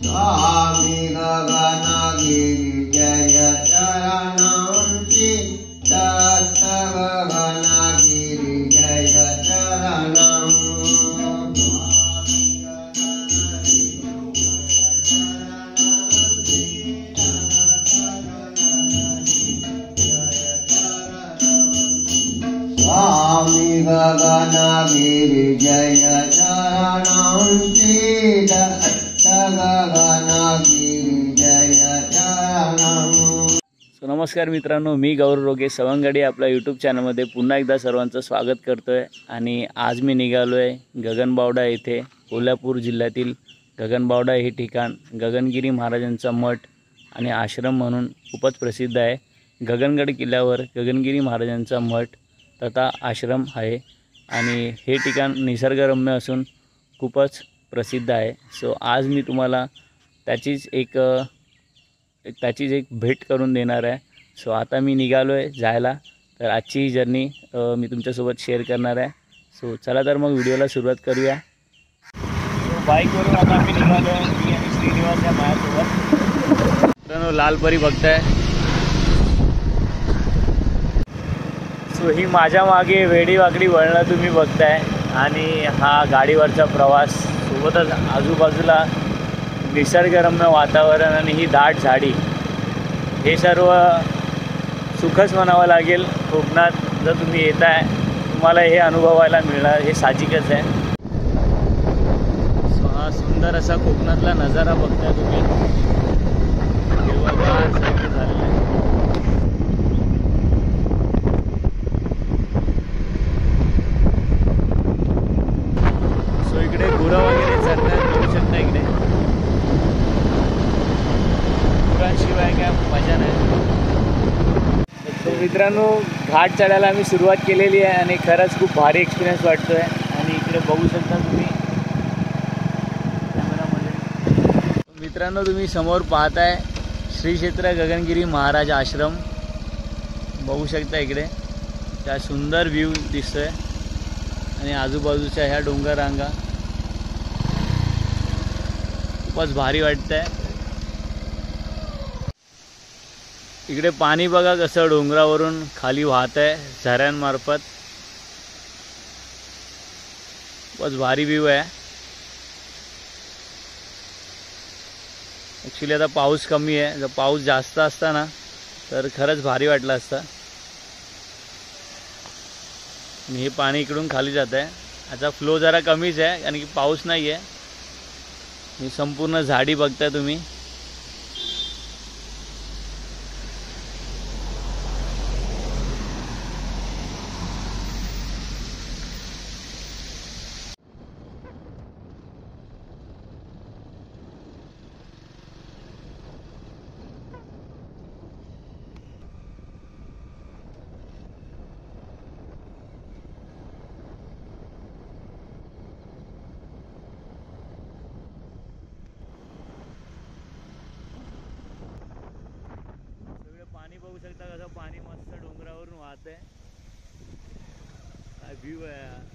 स्वामी गगनगिरि जय चरणं चित्त गगनगिरि जय चरणं स्वामी गगनगिरि जय चरणं चित्त नमस्कार मित्रांनो, मी गौरव रोगे सवंगडी आपल्या यूट्यूब चॅनलमध्ये पुन्हा एकदा सर्वांचं स्वागत करतोय। आणि आज मी निघालो आहे गगनबावडा येथे। कोल्हापूर जिल्ह्यातील गगनबावडा हे ठिकाण गगनगिरी महाराजांचा मठ आणि आश्रम म्हणून खूपच प्रसिद्ध आहे। गगनगड किल्ल्यावर गगनगिरी महाराजांचा मठ तथा आश्रम आहे आणि हे ठिकाण निसर्गरम्य असून खूपच प्रसिद्ध आहे। सो आज मी तुम्हाला त्याचीच एक भेट करून देणार आहे। सो आता मी निघालो आहे जायला, तर आजची ही जर्नी मी तुमच्यासोबत शेअर करणार आहे। सो चला तर मग व्हिडिओला सुरुवात करूया। बाईकवरून आता मी निघालो आहे, मी आणि श्रीनिवास या माझ्यासोबत। मित्रांनो, लालपरी बघताय। सो ही माझ्या मागे वेडीवाकडी वळणं तुम्ही बघताय आणि हा गाडीवरचा प्रवास, सोबतच आजूबाजूला निसर्गरम्य वातावरण आणि ही दाट झाडी, हे सर्व सुखच म्हणावं लागेल। कोकणात जर तुम्ही येताय तुम्हाला हे अनुभवायला मिळणार, हे साहजिकच आहे। सो हा सुंदर असा कोकणातला नजारा बघताय तुम्ही, हिरवागार सगळं झालेलं आहे। सो इकडे गुरं वगैरे चरतात, बघू शकता इकडे। शिवाय काय मजा नाही। तर मित्रांनो, घाट चढायला आम्ही सुरुवात केलेली आहे आणि खरंच खूप भारी एक्सपिरियन्स वाटतोय। आणि इकडे बघू शकता तुम्ही कॅमेरामध्ये। मित्रांनो, तुम्ही समोर पाहताय श्री क्षेत्र गगनगिरी महाराज आश्रम, बघू शकता इकडे त्या सुंदर व्ह्यू दिसतोय आणि आजूबाजूच्या ह्या डोंगर रांगा खूपच भारी वाटतंय। इकडे पाणी बघा कसं डोंगरावरून खाली वाहत आहे झऱ्यांमार्फत, खूपच भारी व्ह्यू आहे। ॲक्च्युली आता पाऊस कमी आहे, जर पाऊस जास्त असता ना तर खरंच भारी वाटलं असतं। आणि हे पाणी इकडून खाली जात आहे, याचा फ्लो जरा कमीच आहे कारण की पाऊस नाही आहे। ही संपूर्ण झाडी बघताय तुम्ही। पाणी बघू शकता कसं पाणी मस्त डोंगरावरून वाहतंय, काय व्ह्यू आहे।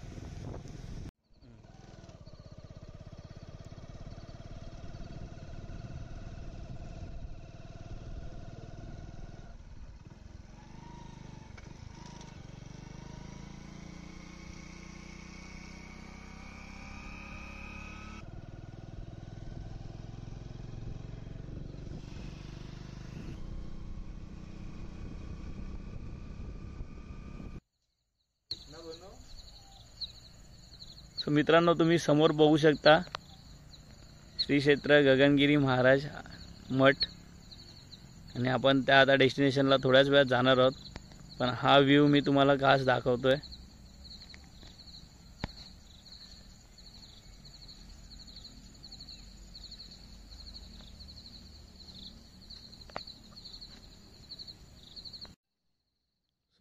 सो मित्रांनो, तुम्ही समोर बघू शकता श्री क्षेत्र गगनगिरी महाराज मठ आणि आपण त्या आता डेस्टिनेशनला थोड्याच वेळात जाणार आहोत। पण हा व्ह्यू मी तुम्हाला खास दाखवतोय।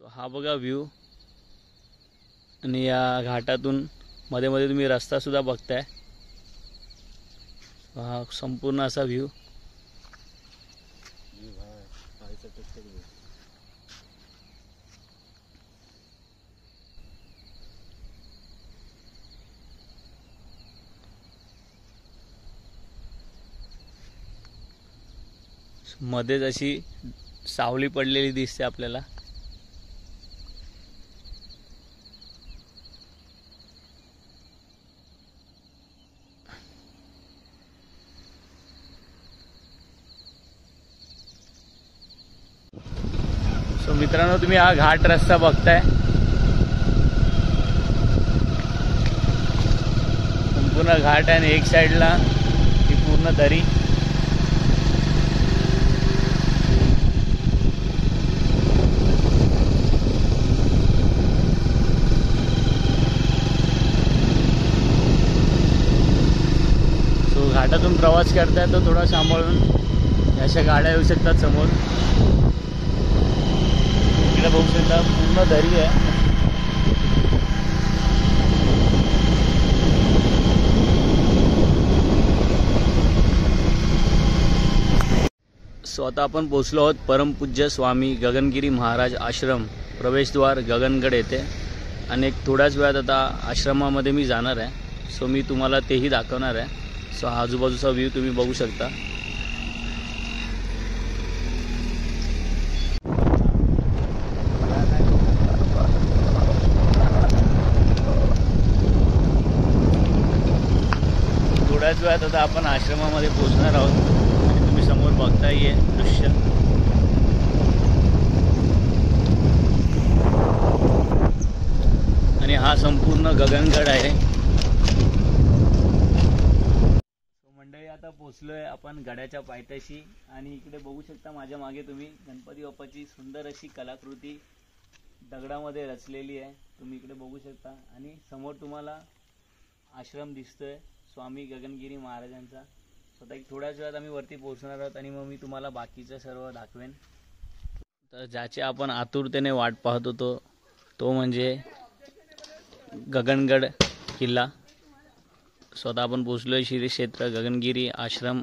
सो हा बघा व्ह्यू, आणि या घाटातून मध्ये मध्ये तुम्ही रस्ता सुद्धा बघताय। हा संपूर्ण असा व्ह्यू। मध्येच अशी सावली पडलेली दिसते आपल्याला. सो मित्रांनो, तुम्ही हा घाट रस्ता बघताय. संपूर्ण घाट आणि एक साईडला ही पूर्ण दरी. सो घाटातून प्रवास करताय तर थोडा सांभाळून अशा गाड्या येऊ शकतात समोर. इकडे बघू शकता पूर्ण दरी आहे. सो आता आपण पोहोचलो आहोत परमपूज्य स्वामी गगनगिरी महाराज आश्रम प्रवेशद्वार गगनगड येथे. आणि थोड्याच वेळात आता आश्रमामध्ये मी जाणार आहे. सो मी तुम्हाला तेही दाखवणार आहे. सो आजूबाजूचा व्ह्यू तुम्ही बघू शकता. थोड्याच वेळात आता आपण आश्रमामध्ये पोहोचणार आहोत. आणि तुम्ही समोर बघताय हे दृश्य. आणि हा संपूर्ण गगनगड आहे. मंडळी, आता पोहोचलोय आपण गडाच्या पायथ्याशी. आणि इकडे बघू शकता माझ्या मागे तुम्ही गणपती बाप्पाची सुंदर अशी कलाकृती दगडामध्ये रचलेली आहे. तुम्ही इकडे बघू शकता. आणि समोर तुम्हाला आश्रम दिसतोय स्वामी गगनगिरी महाराजांचा. स्वतः एक थोड्याच वेळात आम्ही वरती पोहोचणार आहोत आणि मग मी तुम्हाला बाकीचं सर्व दाखवेन. तर ज्याची आपण आतुरतेने वाट पाहत होतो तो म्हणजे गगनगड किल्ला. स्वतः आपण पोहोचलोय श्री क्षेत्र गगनगिरी आश्रम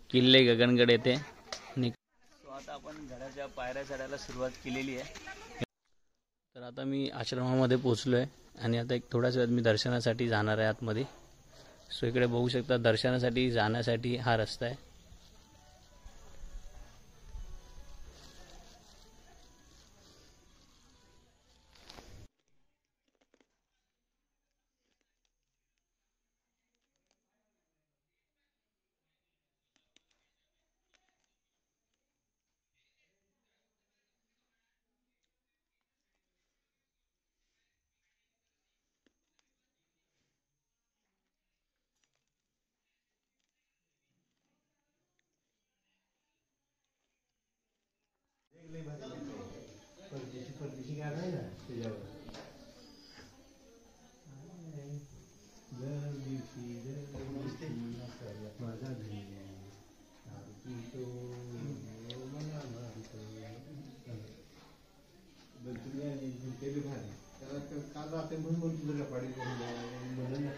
किल्ले गगनगड येथे. आणि आता आपण घराच्या पायऱ्या चढायला सुरुवात केलेली आहे. तर आता मी आश्रमामध्ये पोहोचलोय आणि आता एक थोड्याच वेळात मी दर्शनासाठी जाणार आहे आतमध्ये. सो इकडे बघू शकता दर्शनासाठी जाण्यासाठी हा रस्ता आहे. परदेशी गाणं आहे ना त्याच्यावर. माझा काल रात्री म्हणून तुझं लपाडी म्हणून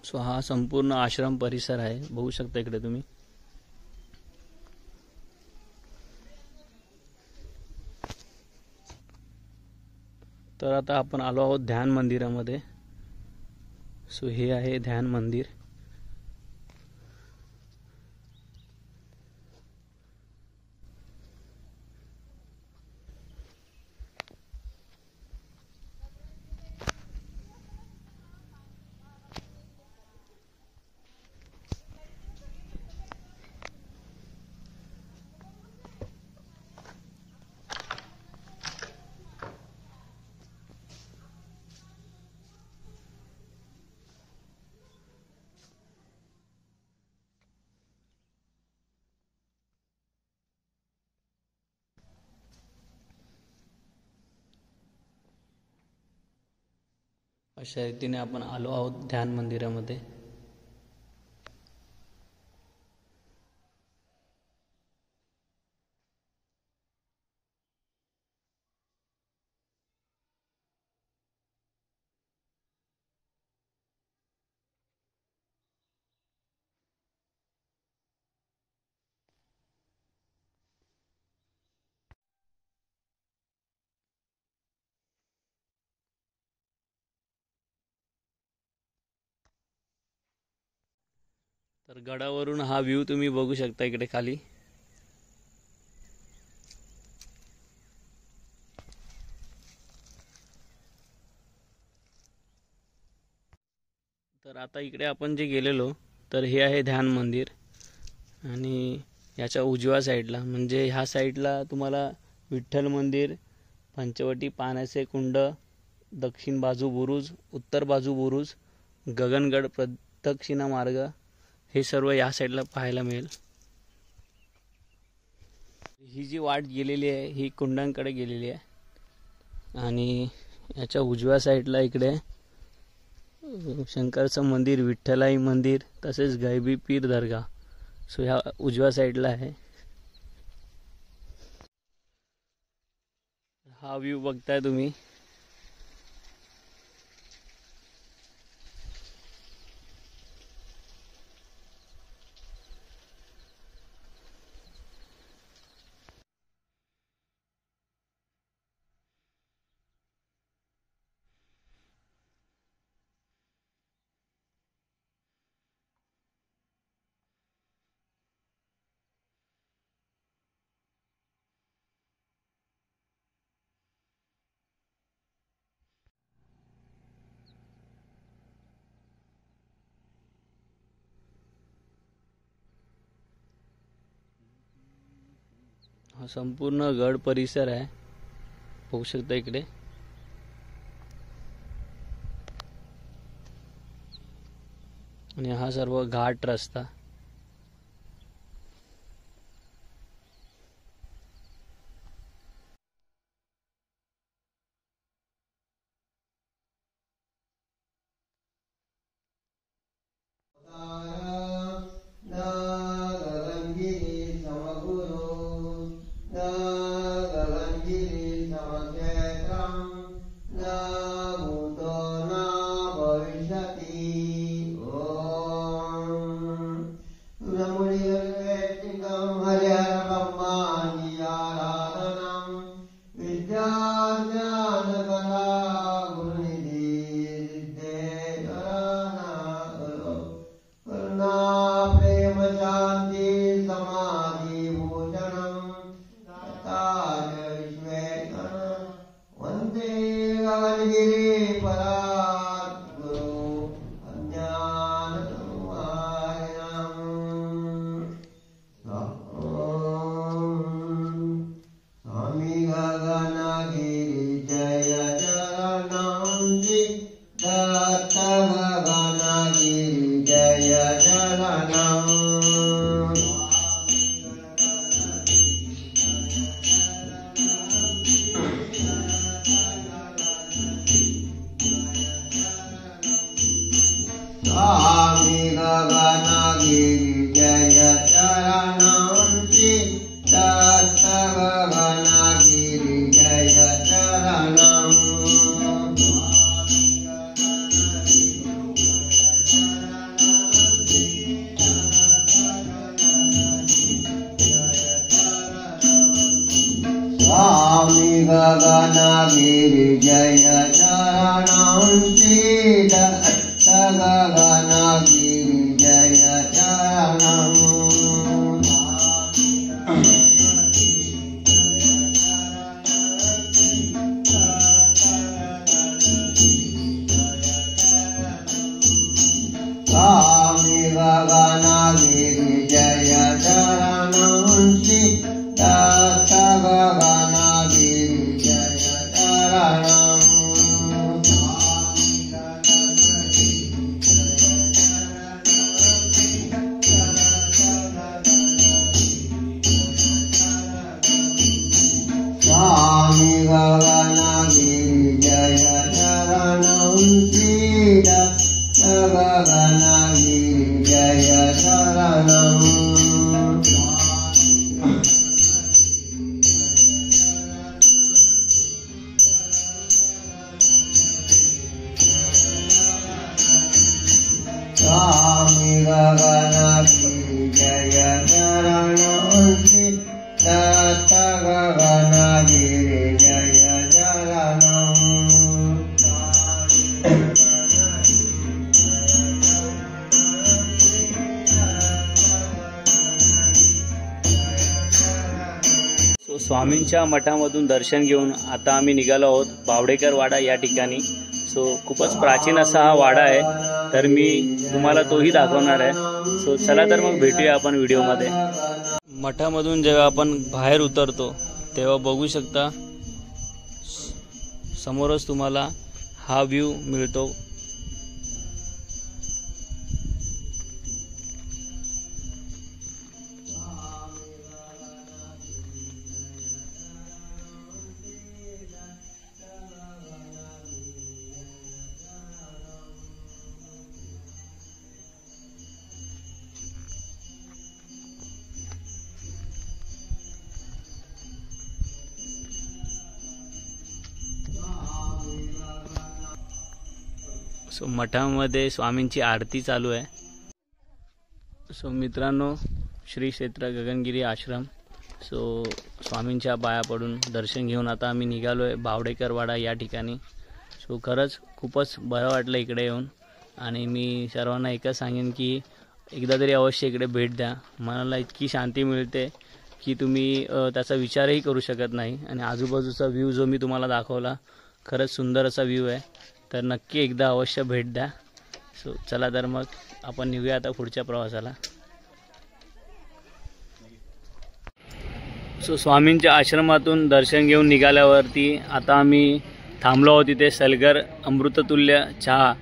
सो हा संपूर्ण आश्रम परिसर आहे. बघू शकता इकडे तुम्ही. तर आता आपण आलो आहोत ध्यान मंदिरामध्ये. सो हे आहे ध्यान मंदिर. अशा रीतीने आपण आलो आहोत ध्यान मंदिरामध्ये. तर गडावरून हा व्ह्यू तुम्ही बघू शकता इकडे खाली. तर आता इकडे आपण जे गेलेलो तर हे आहे ध्यान मंदिर आणि याच्या उजव्या साईडला म्हणजे ह्या साईडला तुम्हाला विठ्ठल मंदिर, पंचवटी, पाण्याचे कुंड, दक्षिण बाजू बुरुज, उत्तर बाजू बुरुज, गगनगड प्रदक्षिणा मार्ग हे सर्व या साईडला पाहायला मिळेल. ही जी वाट गेलेली आहे ही कुंडांकडे गेलेली आहे आणि याच्या उजव्या साईडला इकडे शंकरचं मंदिर, विठ्ठलाई मंदिर तसेच गैबी पीर दर्गा सो ह्या उजव्या साईडला आहे. हा व्ह्यू बघताय तुम्ही. हा संपूर्ण गड परिसर आहे बघू शकता इकडे. आणि हा सर्व घाट रस्ता. स्वामी गगनगिरि जय चरणं श्रीदत्त गगनगिरि जय चरणं स्वामी गगनगिरि जय चरणं श्रीदत्त गगनगिरि जय चरणं स्वामी गगनगिरि जय चरणं स्वामींच्या मठामधून दर्शन घेऊन आता आम्ही निघालो आहोत बावडेकर वाडा या ठिकाणी. सो खूपच प्राचीन असा हा वाडा आहे, तर मी तुम्हाला तोही दाखवणार आहे. सो चला तर मग भेटूया आपण व्हिडिओमध्ये. मठामधून जेव्हा आपण बाहेर उतरतो तेव्हा बघू शकता समोरच तुम्हाला हा व्ह्यू मिळतो. सो मठामध्ये स्वामींची आरती चालू आहे. सो मित्रांनो, श्री क्षेत्र गगनगिरी आश्रम. सो स्वामींच्या पाया पडून दर्शन घेऊन आता आम्ही निघालो आहे बावडेकर वाडा या ठिकाणी. सो खरंच खूपच बरं वाटलं इकडे येऊन, आणि मी सर्वांना एकच सांगेन की एकदा तरी अवश्य इकडे भेट द्या. मनाला इतकी शांती मिळते की तुम्ही त्याचा विचारही करू शकत नाही. आणि आजूबाजूचा व्ह्यू जो मी तुम्हाला दाखवला, खरंच सुंदर असा व्ह्यू आहे, तर नक्की एकदा अवश्य भेट द्या. सो चला तर मग आपण निघूया आता पुढच्या प्रवासाला. सो स्वामींच्या आश्रमातून दर्शन घेऊन निघाल्यावरती आता आम्ही थांबलो आहोत इथे सलगर अमृततुल्य चहा.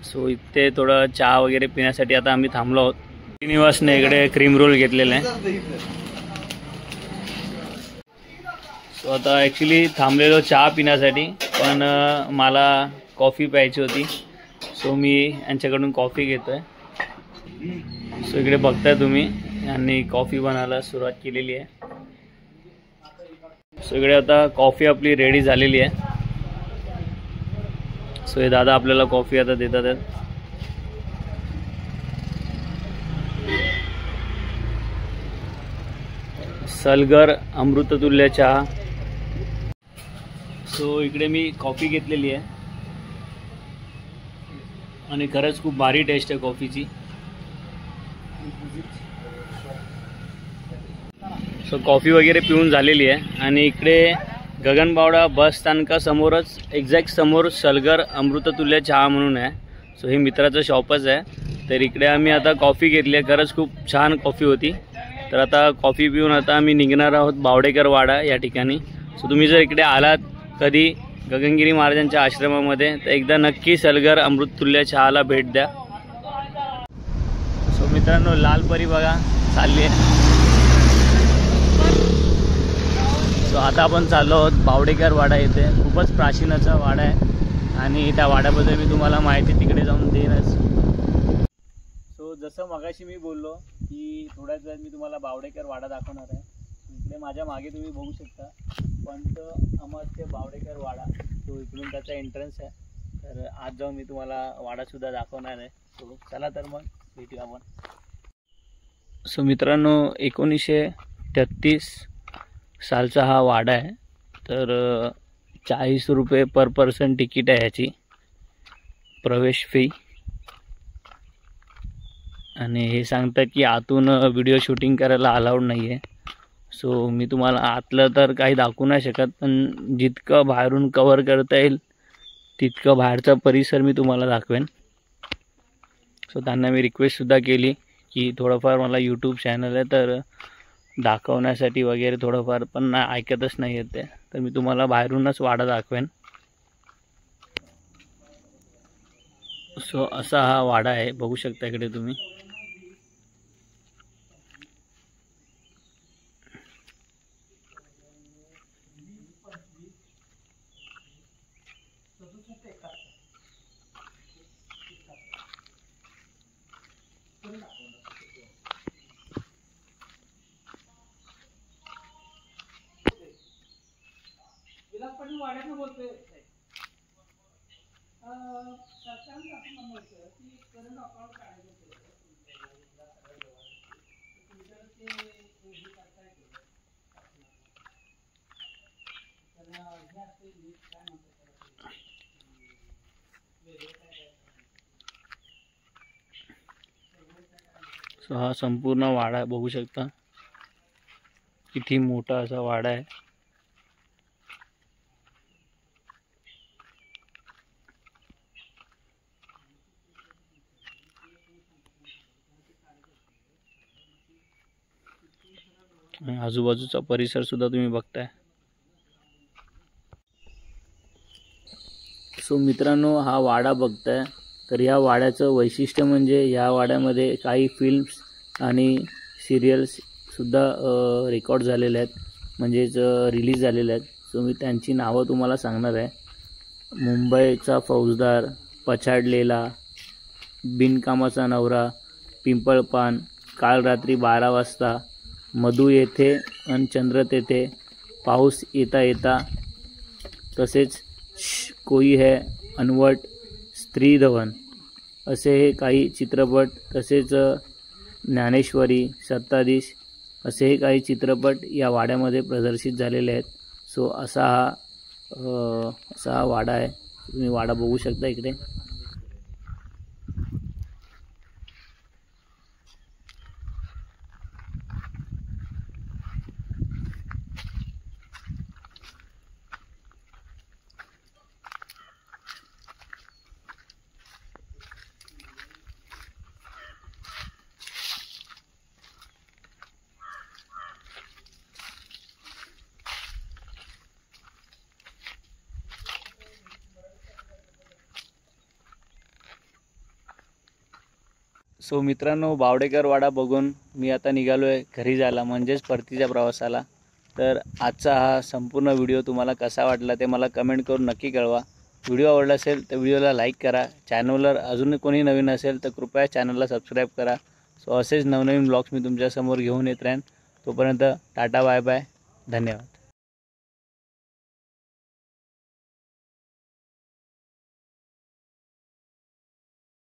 सो इथे थोडं चहा वगैरे पिण्यासाठी आता आम्ही थांबलो आहोत. श्रीनिवासने इकडे क्रीम रोल घेतलेला आहे. सो आता ॲक्च्युली थांबलेलो चहा पिण्यासाठी, पण मला कॉफी प्यायची होती. सो मी यांच्याकडून कॉफी घेतो आहे. सो इकडे बघताय तुम्ही, यांनी कॉफी बनायला सुरुवात केलेली आहे. सो इकडे आता कॉफी आपली रेडी झालेली आहे. सो हे दादा आपल्याला कॉफी आता देतात आहेत. सलगर अमृततुल्य चहा. सो इकडे मी कॉफी घेतलेली आहे आणि खरंच खूप भारी टेस्ट आहे कॉफीची. सो कॉफी वगैरे पिऊन झालेली आहे, आणि इकडे गगनबावडा बस स्थानकासमोरच एक्झॅक्ट समोर सलगर अमृततुल्य चहा म्हणून आहे. सो हे मित्राचं शॉपच आहे. तर इकडे आम्ही आता कॉफी घेतली आहे. खरंच खूप छान कॉफी होती. तर आता कॉफी पिऊन आता आम्ही निघणार आहोत बावडेकर वाडा या ठिकाणी. सो तुम्ही जर इकडे आलात कधी गगनगिरी महाराजांच्या आश्रमामध्ये, तर एकदा नक्की सलगर अमृततुल्य चहाला भेट द्या. सो मित्रांनो, लालपरी बघा चालली आहे. सो आता आपण चाललो आहोत बावडेकर वाडा. येथे खूपच प्राचीन असा वाडा आहे, आणि त्या वाड्याबद्दल मी तुम्हाला माहिती तिकडे जाऊन देईनच. सो जसं मगाशी मी बोललो की थोड्याच वेळात मी तुम्हाला बावडेकर वाडा दाखवणार आहे. इकडे माझ्या मागे तुम्ही बघू शकता पंत अमात्य बावडेकर वाडा. तो इकडून त्याचा एंट्रन्स आहे. तर आज जाऊन मी तुम्हाला वाडासुद्धा दाखवणार आहे. सो चला तर मग भेटूया आपण. सो मित्रांनो, 1933 सालचा हा वाडा आहे. तर 40 रुपये पर पर्सन तिकीट आहे ह्याची प्रवेश फी. आणि हे सांगतात की आतून व्हिडिओ शूटिंग करायला अलाउड नाही आहे. सो मी तुम्हाला आतलं तर काही दाखवू नाही शकत, पण जितकं बाहेरून कवर करता येईल तितकं बाहेरचा परिसर मी तुम्हाला दाखवेन. सो त्यांना मी रिक्वेस्टसुद्धा केली की थोडंफार मला यूट्यूब चॅनल आहे, तर दाखवण्यासाठी वगैरे थोडंफार, पण ऐकतच नाही येत ते. तर मी तुम्हाला बाहेरूनच वाडा दाखवेन. सो असा हा वाडा आहे, बघू शकता इकडे तुम्ही. सो हा संपूर्ण वाडा बघू शकता, किती मोठा असा वाडा आहे. आणि आजूबाजूचा परिसर सुद्धा तुम्ही बघताय. सो मित्रांनो, हा वाडा बघताय. तर या वाड्याचं वैशिष्ट्य म्हणजे या वाड्यामध्ये काही फिल्म्स आणि सिरियल्ससुद्धा रेकॉर्ड झालेले आहेत, म्हणजेच रिलीज झालेले आहेत. सो मी त्यांची नावं तुम्हाला सांगणार आहे. मुंबईचा फौजदार, पछाडलेला, बिनकामाचा नवरा, पिंपळपान, काल रात्री 12 वाजता, मधू येथे अन चंद्र तेथे, पाऊस येता येता, तसेच कोई है अनवट, स्त्री धवन असे हे काही चित्रपट, तसेच ज्ञानेश्वरी, सत्ताधीश असे हे काही चित्रपट या वाड्यामध्ये प्रदर्शित झालेले आहेत. सो असा हा वाडा आहे. तुम्ही वाडा बघू शकता इकडे. सो मित्रांनो, बावडेकर वाडा बघून मी आता निघालो आहे घरी जायला, म्हणजेच परतीच्या प्रवासाला. तर आजचा हा संपूर्ण व्हिडिओ तुम्हाला कसा वाटला ते मला कमेंट करून नक्की कळवा. व्हिडिओ आवडला असेल तर व्हिडिओला लाईक करा. चॅनलवर अजून कोणी नवीन असेल तर कृपया चॅनलला सबस्क्राईब करा. सो असेच नवनवीन ब्लॉग्स मी तुमच्यासमोर घेऊन येत राहीन. तोपर्यंत टाटा, बाय बाय, धन्यवाद.